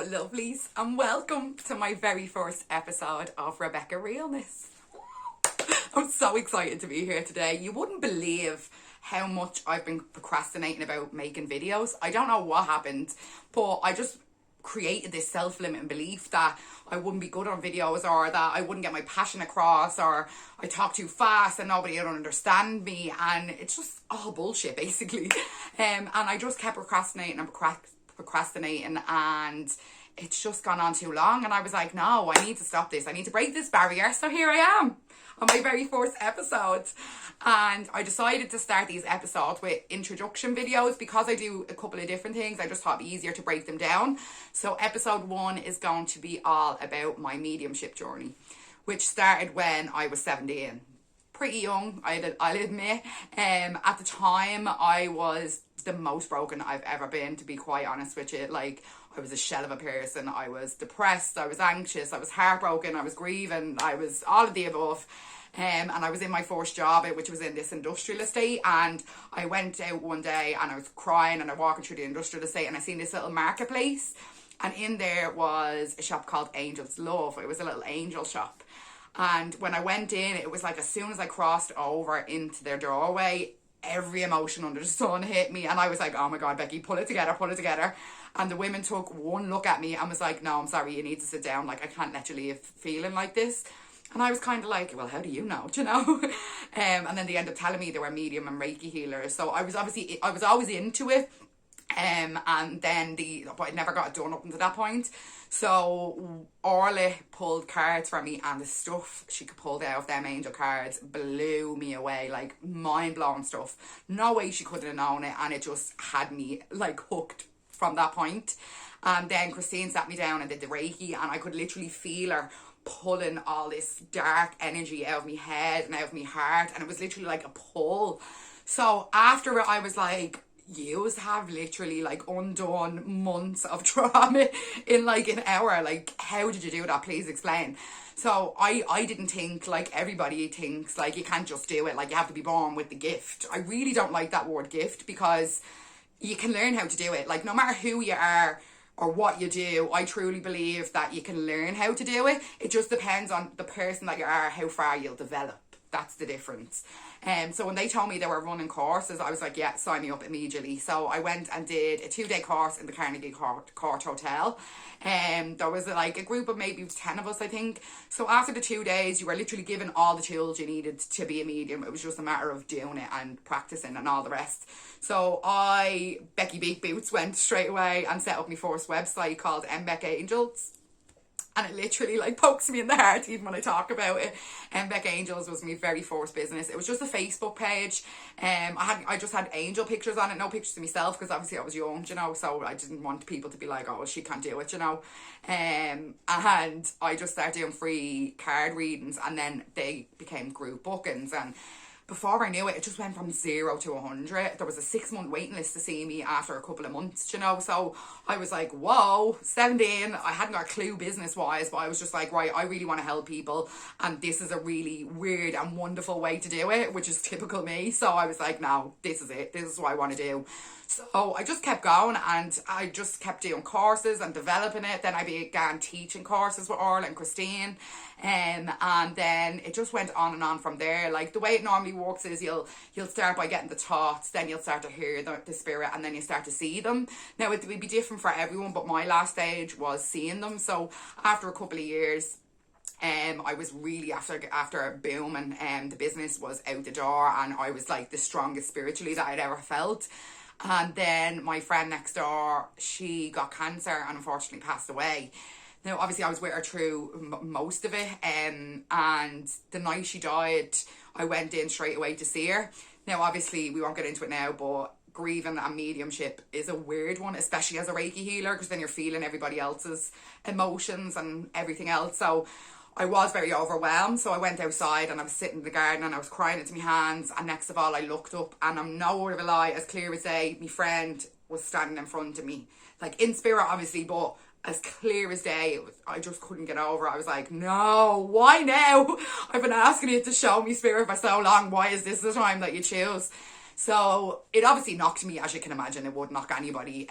Hello, lovelies, and welcome to my very first episode of Realness. I'm so excited to be here today. You wouldn't believe how much I've been procrastinating about making videos. I don't know what happened, but I just created this self-limiting belief that I wouldn't be good on videos, or that I wouldn't get my passion across, or I talk too fast and nobody would understand me, and it's just all bullshit basically. And I just kept procrastinating and it's just gone on too long, and I was like, no, I need to stop this. I need to break this barrier. So here I am on my very first episode, and I decided to start these episodes with introduction videos because I do a couple of different things. I just thought it'd be easier to break them down. So episode 1 is going to be all about my mediumship journey, which started when I was 17. Pretty young, I'll admit. At the time, I was the most broken I've ever been, to be quite honest with you. Like, I was a shell of a person. I was depressed, I was anxious, I was heartbroken, I was grieving, I was all of the above. And I was in my first job, which was in this industrial estate, and I went out one day and I was crying, and I walking through the industrial estate and I seen this little marketplace, and in there was a shop called Angel's Love. It was a little angel shop. And when I went in, it was like as soon as I crossed over into their doorway, every emotion under the sun hit me, and I was like, oh my god, Becky, pull it together. And the women took one look at me and was like, no, I'm sorry, you need to sit down, like, I can't let you leave feeling like this. And I was kind of like, well, how do you know, do you know? And then they ended up telling me they were medium and Reiki healers, so I was always into it. And then but I never got it done up until that point. So Orla pulled cards for me, and the stuff she could pull out of them angel cards blew me away, like mind-blowing stuff. No way she couldn't have known it, and it just had me like hooked from that point. And then Christine sat me down and did the Reiki, and I could literally feel her pulling all this dark energy out of my head and out of my heart, and it was literally like a pull. So after it, I was like, you have literally like undone months of trauma in like an hour. Like, how did you do that? Please explain. So I didn't think like everybody thinks, like, you can't just do it, like you have to be born with the gift. I really don't like that word gift, because you can learn how to do it. Like, no matter who you are or what you do, I truly believe that you can learn how to do it. It just depends on the person that you are, how far you'll develop. That's the difference. So when they told me they were running courses, I was like, yeah, sign me up immediately. So I went and did a 2-day course in the Carnegie Court Hotel. There was like a group of maybe 10 of us, I think. So after the 2 days, you were literally given all the tools you needed to be a medium. It was just a matter of doing it and practicing and all the rest. So I, Becky Beak Boots, went straight away and set up my first website called Beck Angels. And it literally like pokes me in the heart even when I talk about it. Beck Angels was my very first business. It was just a Facebook page. I just had angel pictures on it, no pictures of myself, because obviously I was young, you know, so I didn't want people to be like, oh, she can't do it, you know. And I just started doing free card readings, and then they became group bookings, and before I knew it, it just went from 0 to 100. There was a 6-month waiting list to see me after a couple of months, you know. So I was like, whoa, 17. I hadn't got a clue business-wise, but I was just like, right, I really want to help people, and this is a really weird and wonderful way to do it, which is typical me. So I was like, no, this is it. This is what I want to do. So I just kept going, and I just kept doing courses and developing it. Then I began teaching courses with Orla and Christine, and then it just went on and on from there. Like, the way it normally works is you'll start by getting the thoughts, then you'll start to hear the spirit, and then you start to see them. Now, it would be different for everyone, but my last stage was seeing them. So after a couple of years, I was really after a boom, and the business was out the door, and I was like the strongest spiritually that I'd ever felt. And then my friend next door, she got cancer and unfortunately passed away. Now, obviously, I was with her through most of it. And the night she died, I went in straight away to see her. Now, obviously, we won't get into it now, but grieving and mediumship is a weird one, especially as a Reiki healer, because then you're feeling everybody else's emotions and everything else. So I was very overwhelmed, so I went outside and I was sitting in the garden and I was crying into my hands, and next of all I looked up, and I'm no word of a lie, as clear as day, my friend was standing in front of me, like in spirit obviously, but as clear as day. I just couldn't get over it. I was like, no, why now? I've been asking you to show me spirit for so long, why is this the time that you choose? So it obviously knocked me, as you can imagine. It would knock anybody,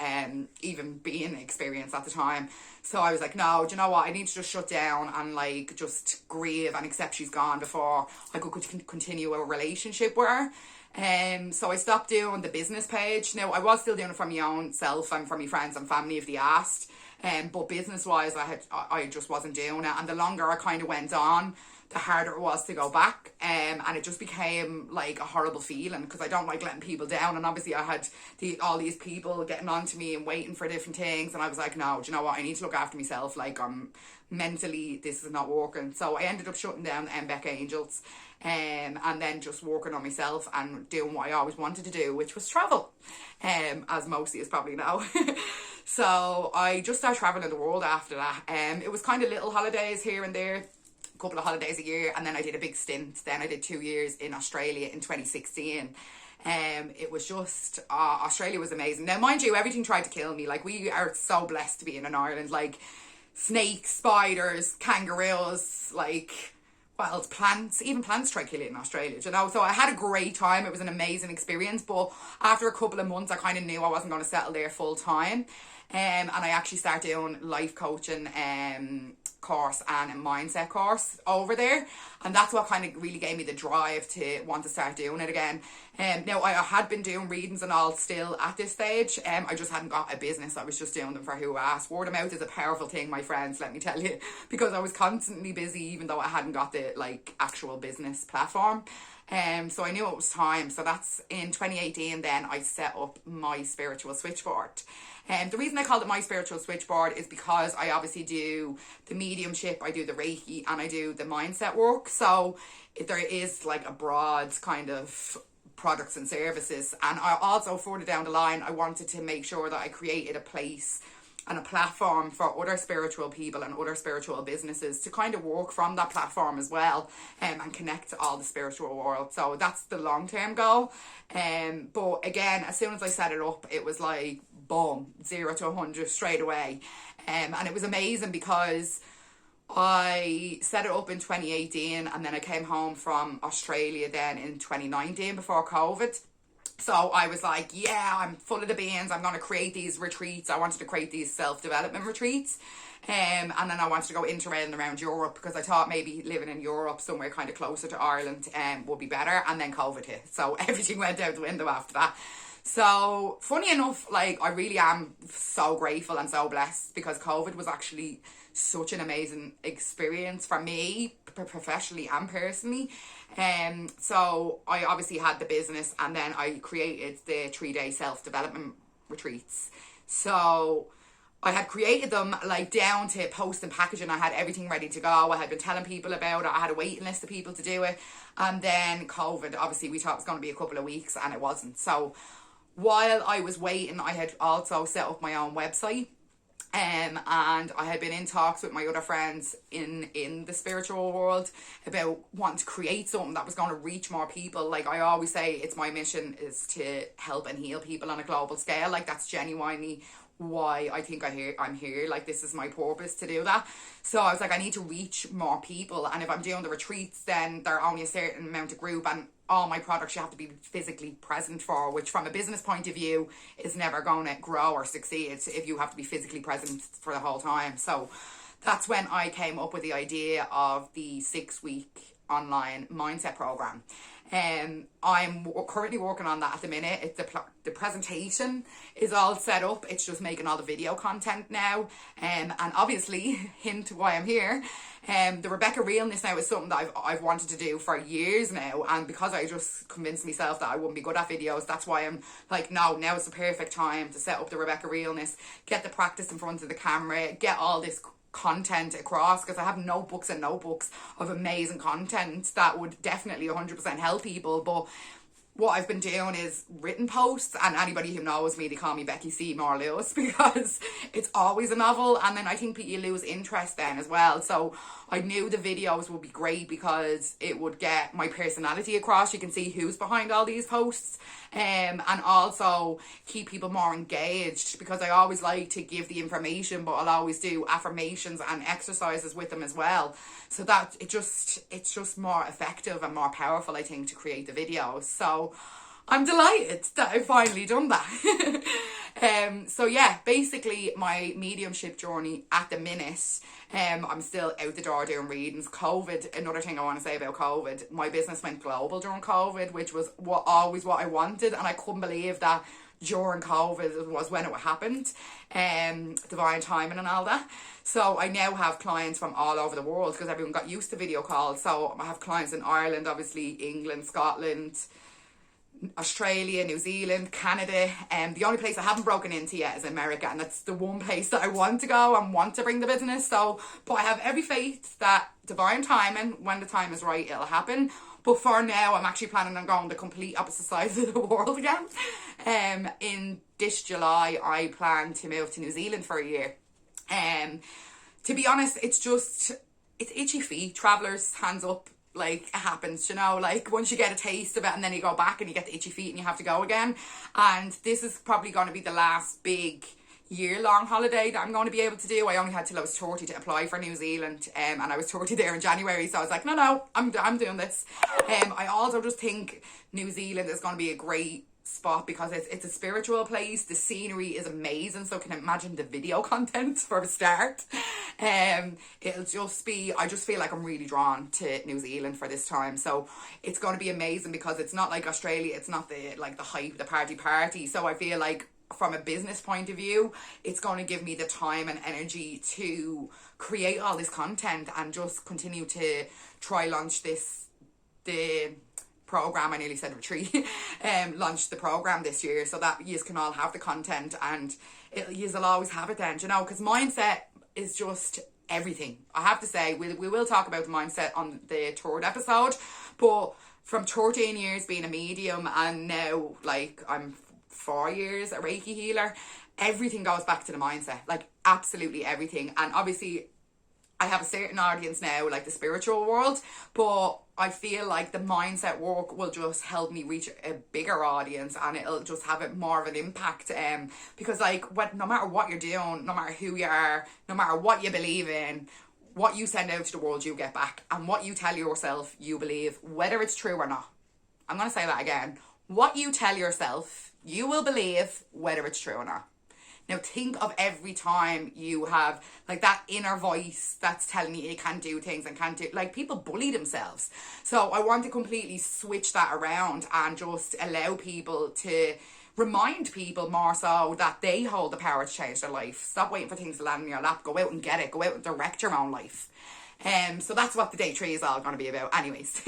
even being experienced at the time. So I was like, no, do you know what? I need to just shut down and like just grieve and accept she's gone before I could continue a relationship with her. So I stopped doing the business page. Now I was still doing it for my own self and for my friends and family if they asked. But business wise, I just wasn't doing it. And the longer I kind of went on, the harder it was to go back. And it just became like a horrible feeling because I don't like letting people down. And obviously I had all these people getting on to me and waiting for different things. And I was like, no, do you know what? I need to look after myself. Like, mentally, this is not working. So I ended up shutting down the MBEC Angels. And then just working on myself and doing what I always wanted to do, which was travel, as most of you probably know. So I just started traveling the world after that. It was kind of little holidays here and there, a couple of holidays a year, and then I did a big stint. Then I did 2 years in Australia in 2016. It was just, Australia was amazing. Now, mind you, everything tried to kill me. Like, we are so blessed to be in Ireland. Like, snakes, spiders, kangaroos, like wild plants, even plants try to kill it in Australia, you know. So I had a great time. It was an amazing experience, but after a couple of months I kind of knew I wasn't going to settle there full time. And I actually started doing life coaching course and a mindset course over there, and that's what kind of really gave me the drive to want to start doing it again. Now I had been doing readings and all still at this stage. I just hadn't got a business. I was just doing them for who asked. Word of mouth is a powerful thing, my friends, let me tell you, because I was constantly busy even though I hadn't got the like actual business platform. So I knew it was time. So that's in 2018 then I set up my spiritual switchboard. The reason I called it my spiritual switchboard is because I obviously do the mediumship, I do the Reiki, and I do the mindset work. So there is like a broad kind of products and services. And I also, further down the line, I wanted to make sure that I created a place and a platform for other spiritual people and other spiritual businesses to kind of work from that platform as well, and connect to all the spiritual world. So that's the long-term goal. But again, as soon as I set it up, it was like boom, 0 to 100 straight away. And it was amazing because I set it up in 2018 and then I came home from Australia then in 2019 before COVID. So I was like, yeah, I'm full of the beans. I'm going to create these retreats. I wanted to create these self-development retreats. And then I wanted to go interrailing around Europe because I thought maybe living in Europe, somewhere kind of closer to Ireland, would be better. And then COVID hit. So everything went out the window after that. So funny enough, like I really am so grateful and so blessed because COVID was actually such an amazing experience for me, professionally and personally. So I obviously had the business and then I created the 3-day self-development retreats. So I had created them like down to post and packaging. I had everything ready to go. I had been telling people about it. I had a waiting list of people to do it. And then COVID, obviously we thought it was going to be a couple of weeks and it wasn't. So while I was waiting, I had also set up my own website. And I had been in talks with my other friends in the spiritual world about wanting to create something that was going to reach more people. Like I always say, it's my mission is to help and heal people on a global scale. Like that's genuinely why I think I'm here. Like this is my purpose to do that. So I was like, I need to reach more people. And if I'm doing the retreats, then there are only a certain amount of group and all my products you have to be physically present for, which from a business point of view is never going to grow or succeed if you have to be physically present for the whole time. So that's when I came up with the idea of the 6-week online mindset program. I'm currently working on that at the minute. It's the presentation is all set up. It's just making all the video content now. And obviously, hint why I'm here. The Rebecca Realness now is something that I've wanted to do for years now. And because I just convinced myself that I wouldn't be good at videos, that's why I'm like, no, now is the perfect time to set up the Rebecca Realness, get the practice in front of the camera, get all this content across, because I have notebooks and notebooks of amazing content that would definitely 100% help people. But what I've been doing is written posts, and anybody who knows me, they call me Becky Seymour Lewis because it's always a novel, and then I think you lose interest then as well. So I knew the videos would be great because it would get my personality across. You can see who's behind all these posts, and also keep people more engaged, because I always like to give the information, but I'll always do affirmations and exercises with them as well, so that it's just more effective and more powerful, I think, to create the videos. So I'm delighted that I've finally done that. So yeah, basically my mediumship journey at the minute, I'm still out the door doing readings. COVID, another thing I want to say about COVID, my business went global during COVID, which was always what I wanted, and I couldn't believe that during COVID was when it happened. Divine timing and all that. So I now have clients from all over the world because everyone got used to video calls. So I have clients in Ireland, obviously England, Scotland, Australia, New Zealand, Canada, and the only place I haven't broken into yet is America, and that's the one place that I want to go and want to bring the business. So, but I have every faith that divine timing, when the time is right, it'll happen. But for now, I'm actually planning on going the complete opposite sides of the world again. In this July, I plan to move to New Zealand for a year. To be honest, it's itchy feet, travellers, hands up. Like, it happens, you know, like once you get a taste of it and then you go back and you get the itchy feet and you have to go again. And this is probably going to be the last big year-long holiday that I'm going to be able to do. I only had till I was 30 to apply for New Zealand, and I was 30 there in January, so I was like, no, I'm doing this. I also just think New Zealand is going to be a great spot because it's a spiritual place. The scenery is amazing, so can imagine the video content for a start. It'll just be, I just feel like I'm really drawn to New Zealand for this time, so it's going to be amazing because it's not like Australia, it's not the hype, the party. So I feel like from a business point of view, it's going to give me the time and energy to create all this content and just continue to try launch the program. I nearly said retreat. Launched the program this year so that you can all have the content, and you'll always have it then, you know, because mindset is just everything. I have to say, we will talk about the mindset on the third episode, but from 13 years being a medium and now like I'm 4 years a Reiki healer, everything goes back to the mindset, like absolutely everything. And obviously I have a certain audience now, like the spiritual world, but I feel like the mindset work will just help me reach a bigger audience, and it'll just have it more of an impact. Because like no matter what you're doing, no matter who you are, no matter what you believe in, what you send out to the world, you get back, and what you tell yourself, you believe, whether it's true or not. I'm gonna say that again. What you tell yourself, you will believe, whether it's true or not. Now think of every time you have like that inner voice that's telling you can't do things and can't do, like people bully themselves. So I want to completely switch that around and just allow people to remind people more so that they hold the power to change their life. Stop waiting for things to land in your lap. Go out and get it. Go out and direct your own life. So that's what the day 3 is all going to be about anyways.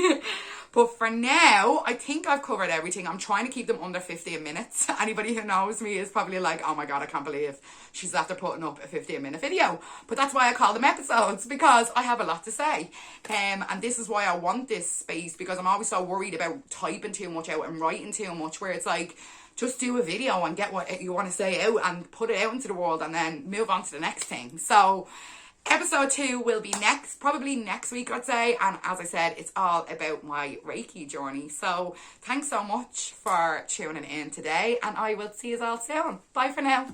But for now, I think I've covered everything. I'm trying to keep them under 15 minutes. Anybody who knows me is probably like, oh my God, I can't believe she's after putting up a 15-minute video. But that's why I call them episodes, because I have a lot to say. And this is why I want this space, because I'm always so worried about typing too much out and writing too much, where it's like, just do a video and get what you want to say out and put it out into the world and then move on to the next thing. So episode 2 will be probably next week, I'd say. And as I said, it's all about my Reiki journey. So thanks so much for tuning in today, and I will see you all soon. Bye for now.